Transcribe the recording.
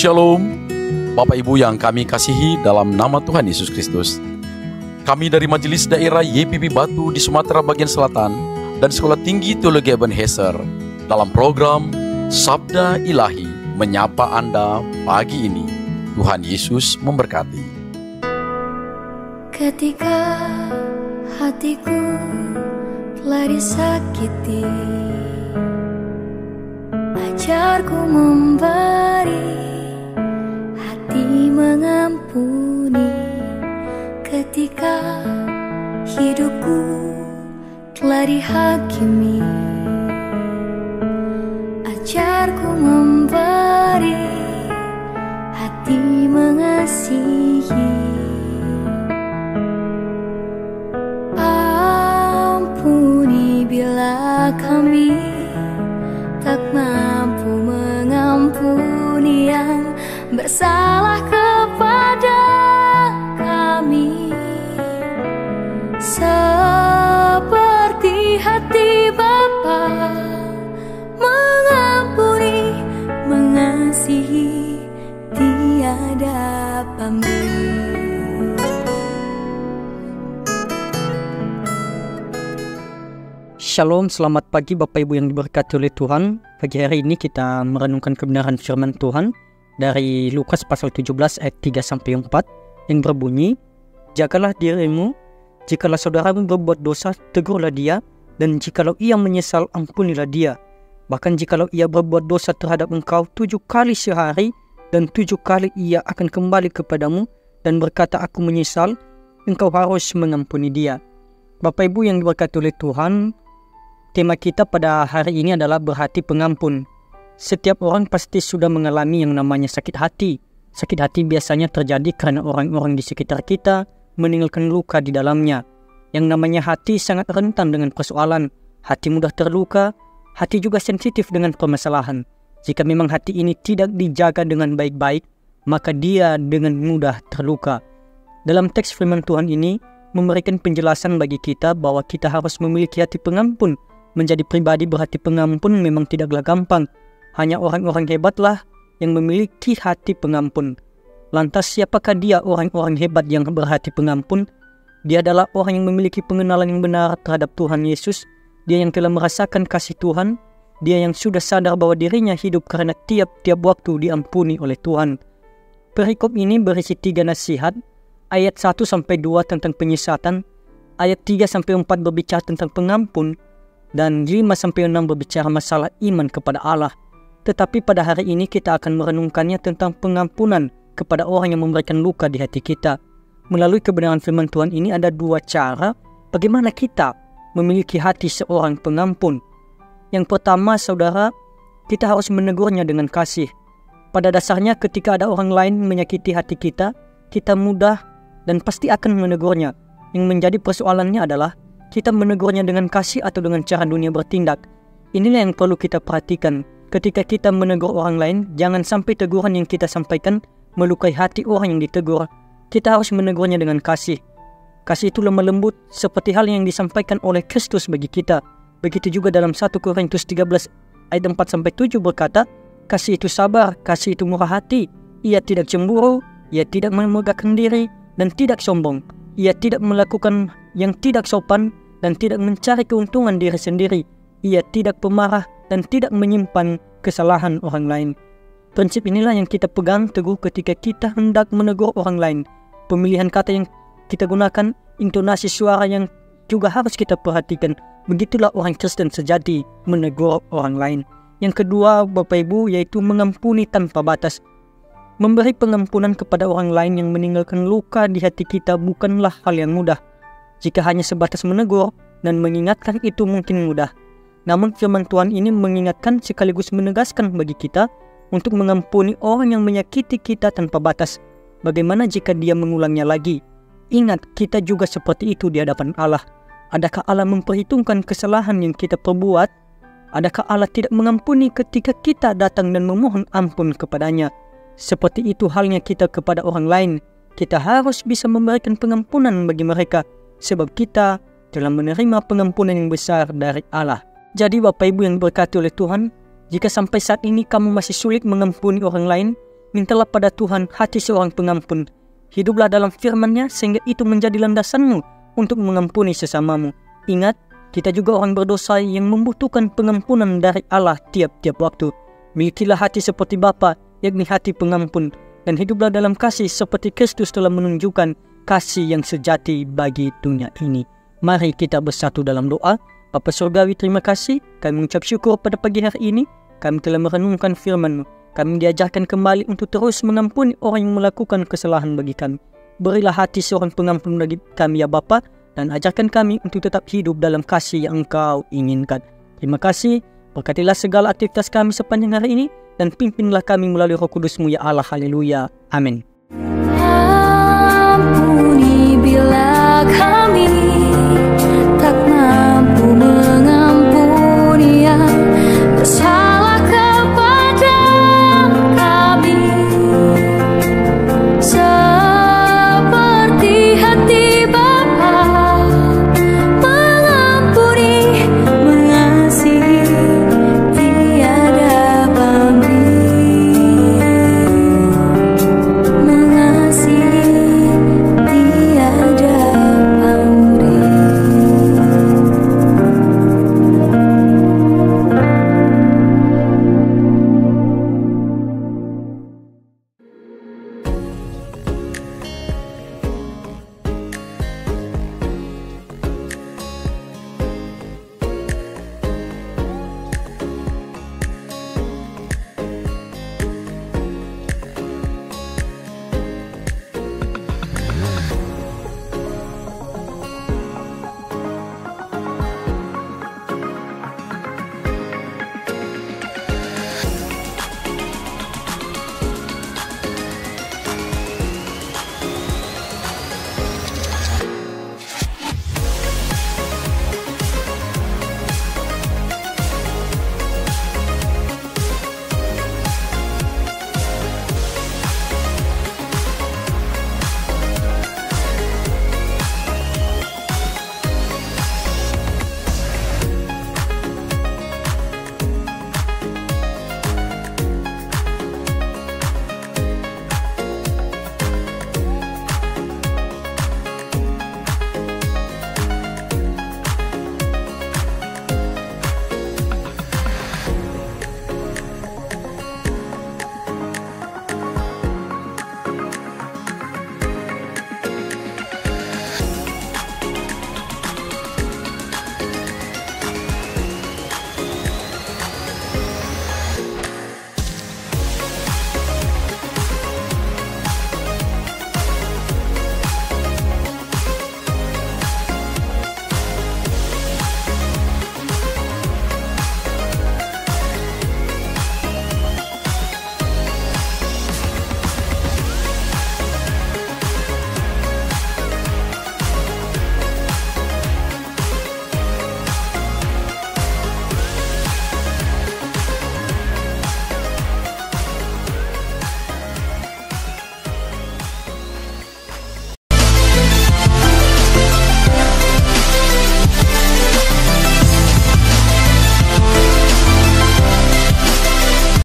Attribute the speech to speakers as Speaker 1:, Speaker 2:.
Speaker 1: Shalom, Bapak Ibu yang kami kasihi dalam nama Tuhan Yesus Kristus. Kami dari Majelis Daerah YPP Batu di Sumatera Bagian Selatan dan Sekolah Tinggi Teologi Ebenezer dalam program Sabda Ilahi menyapa Anda pagi ini. Tuhan Yesus memberkati.
Speaker 2: Ketika hatiku telah disakiti, ajarku memberi, hati mengampuni. Ketika hidupku telah dihakimi, ajarku memberi, hati mengasihi. Ampuni bila kami tak mampu mengampuni yang bersalah kepada kami, seperti hati Bapa mengampuni, mengasihi, tiada pamrih.
Speaker 3: Shalom, selamat pagi Bapak Ibu yang diberkati oleh Tuhan. Pagi hari ini kita merenungkan kebenaran firman Tuhan dari Lukas pasal 17 ayat 3-4 yang berbunyi, "Jagalah dirimu, jikalau saudaramu berbuat dosa, tegurlah dia, dan jikalau ia menyesal, ampunilah dia. Bahkan jikalau ia berbuat dosa terhadap engkau 7 kali sehari, dan 7 kali ia akan kembali kepadamu dan berkata, aku menyesal, engkau harus mengampuni dia." Bapak Ibu yang diberkati oleh Tuhan, tema kita pada hari ini adalah berhati pengampun. Setiap orang pasti sudah mengalami yang namanya sakit hati. Sakit hati biasanya terjadi karena orang-orang di sekitar kita meninggalkan luka di dalamnya. Yang namanya hati sangat rentan dengan persoalan. Hati mudah terluka, hati juga sensitif dengan permasalahan. Jika memang hati ini tidak dijaga dengan baik-baik, maka dia dengan mudah terluka. Dalam teks firman Tuhan ini memberikan penjelasan bagi kita bahwa kita harus memiliki hati pengampun. Menjadi pribadi berhati pengampun memang tidaklah gampang. Hanya orang-orang hebatlah yang memiliki hati pengampun. Lantas siapakah dia orang-orang hebat yang berhati pengampun? Dia adalah orang yang memiliki pengenalan yang benar terhadap Tuhan Yesus. Dia yang telah merasakan kasih Tuhan. Dia yang sudah sadar bahwa dirinya hidup karena tiap-tiap waktu diampuni oleh Tuhan. Perikop ini berisi 3 nasihat. Ayat 1-2 tentang penyesatan. Ayat 3-4 berbicara tentang pengampun. Dan 5-6 berbicara masalah iman kepada Allah. Tetapi pada hari ini kita akan merenungkannya tentang pengampunan kepada orang yang memberikan luka di hati kita. Melalui kebenaran firman Tuhan ini ada 2 cara bagaimana kita memiliki hati seorang pengampun. Yang pertama, saudara, kita harus menegurnya dengan kasih. Pada dasarnya ketika ada orang lain menyakiti hati kita, kita mudah dan pasti akan menegurnya. Yang menjadi persoalannya adalah kita menegurnya dengan kasih atau dengan cara dunia bertindak. Inilah yang perlu kita perhatikan. Ketika kita menegur orang lain, jangan sampai teguran yang kita sampaikan melukai hati orang yang ditegur. Kita harus menegurnya dengan kasih. Kasih itu lemah lembut seperti hal yang disampaikan oleh Kristus bagi kita. Begitu juga dalam 1 Korintus 13 ayat 4-7 berkata, kasih itu sabar, kasih itu murah hati. Ia tidak cemburu, ia tidak memegahkan diri, dan tidak sombong. Ia tidak melakukan yang tidak sopan, dan tidak mencari keuntungan diri sendiri. Ia tidak pemarah dan tidak menyimpan kesalahan orang lain. Prinsip inilah yang kita pegang teguh ketika kita hendak menegur orang lain. Pemilihan kata yang kita gunakan, intonasi suara yang juga harus kita perhatikan. Begitulah orang Kristen sejati menegur orang lain. Yang kedua, Bapak Ibu, yaitu mengampuni tanpa batas. Memberi pengampunan kepada orang lain yang meninggalkan luka di hati kita bukanlah hal yang mudah. Jika hanya sebatas menegur dan mengingatkan itu mungkin mudah. Namun firman Tuhan ini mengingatkan sekaligus menegaskan bagi kita untuk mengampuni orang yang menyakiti kita tanpa batas. Bagaimana jika dia mengulangnya lagi? Ingat, kita juga seperti itu di hadapan Allah. Adakah Allah memperhitungkan kesalahan yang kita perbuat? Adakah Allah tidak mengampuni ketika kita datang dan memohon ampun kepadanya? Seperti itu halnya kita kepada orang lain. Kita harus bisa memberikan pengampunan bagi mereka, sebab kita telah menerima pengampunan yang besar dari Allah. Jadi Bapak Ibu yang diberkati oleh Tuhan, jika sampai saat ini kamu masih sulit mengampuni orang lain, mintalah pada Tuhan hati seorang pengampun. Hiduplah dalam firman-Nya sehingga itu menjadi landasanmu untuk mengampuni sesamamu. Ingat, kita juga orang berdosa yang membutuhkan pengampunan dari Allah tiap-tiap waktu. Milikilah hati seperti Bapa, yakni hati pengampun, dan hiduplah dalam kasih seperti Kristus telah menunjukkan kasih yang sejati bagi dunia ini. Mari kita bersatu dalam doa. Bapa Surgawi, terima kasih. Kami mengucap syukur pada pagi hari ini. Kami telah merenungkan firman-Mu. Kami diajarkan kembali untuk terus mengampuni orang yang melakukan kesalahan bagi kami. Berilah hati seorang pengampun bagi kami ya Bapa, dan ajarkan kami untuk tetap hidup dalam kasih yang Engkau inginkan. Terima kasih. Berkatilah segala aktivitas kami sepanjang hari ini, dan pimpinlah kami melalui Roh Kudus-Mu ya Allah. Haleluya. Amin.
Speaker 2: Ampuni bila kami